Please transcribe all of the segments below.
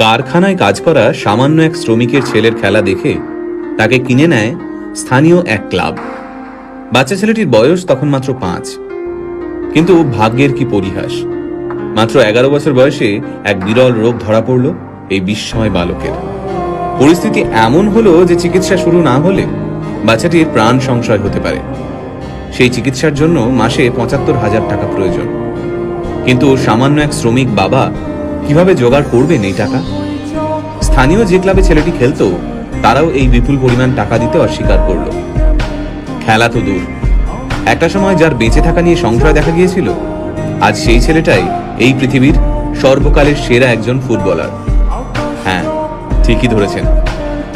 কারখানায় কাজ করা সামান্য এক শ্রমিকের ছেলের খেলা দেখে তাকে কিনে নেয় স্থানীয় এক ক্লাব। বাচ্চা ছেলেটির বয়স তখন মাত্র 5। কিন্তু ভাগ্যের কি পরিহাস, মাত্র 11 বছর বয়সে এক বিরল রোগ ধরা পড়ল এই বিস্ময় বালকের। পরিস্থিতি এমন হলো যে চিকিৎসা শুরু না হলে বাচ্চাটির প্রাণ সংশয় হতে পারে। সেই চিকিৎসার জন্য মাসে 75,000 টাকা প্রয়োজন। কিন্তু সামান্য এক শ্রমিক বাবা কিভাবে জোগাড় করবেন এই টাকা? স্থানীয় যে ক্লাবে ছেলেটি খেলতো তারাও এই বিপুল পরিমাণ টাকা দিতে অস্বীকার করল। খেলা তো দূর, একটা সময় যার বেঁচে থাকা নিয়ে সংশয় দেখা গিয়েছিল, আজ সেই ছেলেটাই এই পৃথিবীর সর্বকালের সেরা একজন ফুটবলার। হ্যাঁ, ঠিকই ধরেছেন।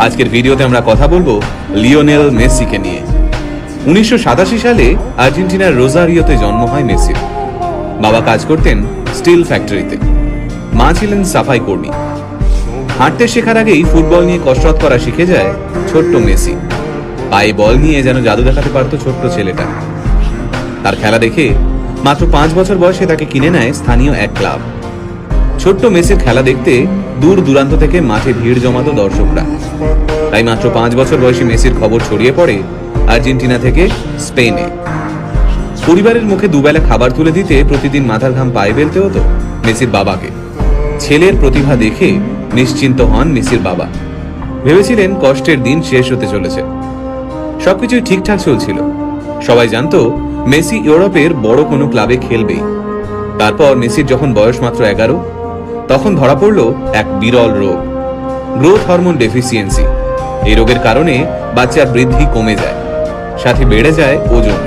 আজকের ভিডিওতে আমরা কথা বলবো লিওনেল মেসিকে নিয়ে। 1987 সালে আর্জেন্টিনার রোজারিওতে জন্ম হয় মেসির। বাবা কাজ করতেন স্টিল ফ্যাক্টরিতে, মা ছিলেন সাফাই কর্মী। হাঁটতে শেখার আগেই ফুটবল নিয়ে কসরত করা শিখে যায় ছোট্ট মেসি। পায়ে বল নিয়ে যেন জাদু দেখাতে পারত ছোট্ট ছেলেটা। তার খেলা দেখে মাত্র 5 বছর বয়সে তাকে কিনে নেয় স্থানীয় এক ক্লাব। ছোট্ট মেসির খেলা দেখতে দূর দূরান্ত থেকে মাঠে ভিড় জমাতো দর্শকরা। তাই মাত্র 5 বছর বয়সী মেসির খবর ছড়িয়ে পড়ে আর্জেন্টিনা থেকে স্পেনে। পরিবারের মুখে দুবেলা খাবার তুলে দিতে প্রতিদিন মাথার ঘাম পায়ে ফেলতে হতো মেসির বাবাকে। ছেলের প্রতিভা দেখে নিশ্চিন্ত হন মেসির বাবা। ভেবেছিলেন কষ্টের দিন শেষ হতে চলেছে। সবকিছুই ঠিকঠাক চলছিল। সবাই জানতো মেসি ইউরোপের বড় কোনো ক্লাবে খেলবেই। তারপর মেসির যখন বয়স মাত্র 11, তখন ধরা পড়ল এক বিরল রোগ, গ্রোথ হরমোন ডেফিসিয়েন্সি। এই রোগের কারণে বাচ্চার বৃদ্ধি কমে যায়, সাথে বেড়ে যায় ওজন।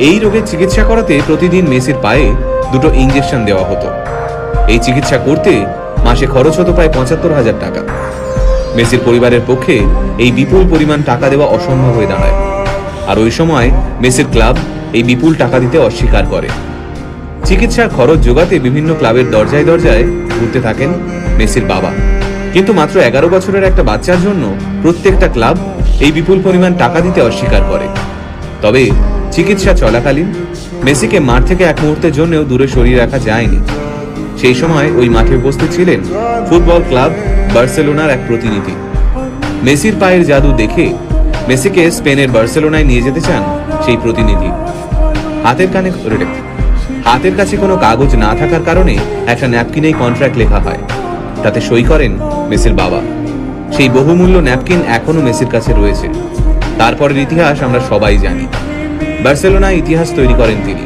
এই রোগের চিকিৎসা করাতে প্রতিদিন মেসির পায়ে 2টো ইঞ্জেকশন দেওয়া হতো। এই চিকিৎসা করতে মাসে খরচ হতো প্রায় 75,000 টাকা। মেসির পরিবারের পক্ষে এই বিপুল পরিমাণ টাকা দেওয়া অসম্ভব হয়ে দাঁড়ায়। আর ওই সময় মেসির ক্লাব এই বিপুল টাকা দিতে অস্বীকার করে। চিকিৎসার খরচ জোগাতে বিভিন্ন ক্লাবের দরজায় দরজায় ঘুরতে থাকেন মেসির বাবা। কিন্তু মাত্র 11 বছরের একটা বাচ্চার জন্য প্রত্যেকটা ক্লাব এই বিপুল পরিমাণ টাকা দিতে অস্বীকার করে। তবে চিকিৎসা চলাকালীন মেসিকে মাঠ থেকে এক মুহূর্তের জন্যও দূরে সরিয়ে রাখা যায়নি। সেই সময় ওই মাঠে উপস্থিত ছিলেন ফুটবল ক্লাব বার্সেলোনার এক প্রতিনিধি। মেসির পায়ের জাদু দেখে মেসিকে স্পেনের বার্সেলোনায় নিয়ে যেতে চান সেই প্রতিনিধি। হাতের কাছে কোনো কাগজ না থাকার কারণে একটা ন্যাপকিনেই কন্ট্রাক্ট লেখা হয়। তাতে সই করেন মেসির বাবা। সেই বহুমূল্য ন্যাপকিন এখনো মেসির কাছে রয়েছে। তারপরের ইতিহাস আমরা সবাই জানি। বার্সেলোনায় ইতিহাস তৈরি করেন তিনি।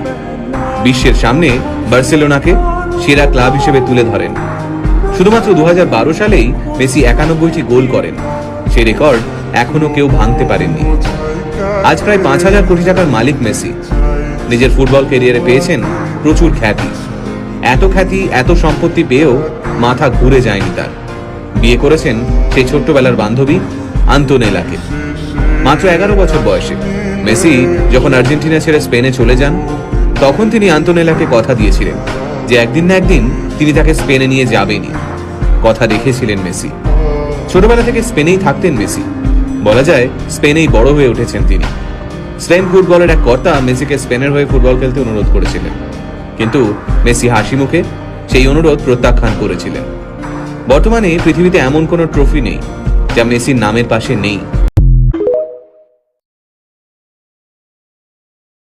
বিশ্বের সামনে বার্সেলোনাকে সেরা ক্লাব হিসেবে তুলে ধরেন। শুধুমাত্র 2012 সালেই মেসি 91টি গোল করেন। সেই রেকর্ড এখনো কেউ ভাঙতে পারেননি। আজ প্রায় 5,000 কোটি টাকার মালিক মেসি। নিজের ফুটবল ক্যারিয়ারে পেয়েছেন প্রচুর খ্যাতি। এত সম্পত্তি পেয়েও মাথা ঘুরে যায়নি তার। বিয়ে করেছেন সেই ছোট্টবেলার বান্ধবী আন্তোনেলাকে। মাত্র 11 বছর বয়সে মেসি যখন আর্জেন্টিনা ছেড়ে স্পেনে চলে যান, তখন তিনি আন্তোনেলাকে কথা দিয়েছিলেন যে একদিন না একদিন তিনি তাকে স্পেনে নিয়ে যাবেনই। কথা রেখেছিলেন মেসি। ছোটবেলা থেকে স্পেনেই থাকতেন মেসি। বলা যায় স্পেনেই বড় হয়ে উঠেছেন তিনি। স্পেন ফুটবলের এক কর্তা মেসিকে স্পেনের হয়ে ফুটবল খেলতে অনুরোধ করেছিলেন, কিন্তু মেসি হাসি মুখে সেই অনুরোধ প্রত্যাখ্যান করেছিলেন। বর্তমানে পৃথিবীতে এমন কোনো ট্রফি নেই যা মেসির নামের পাশে নেই।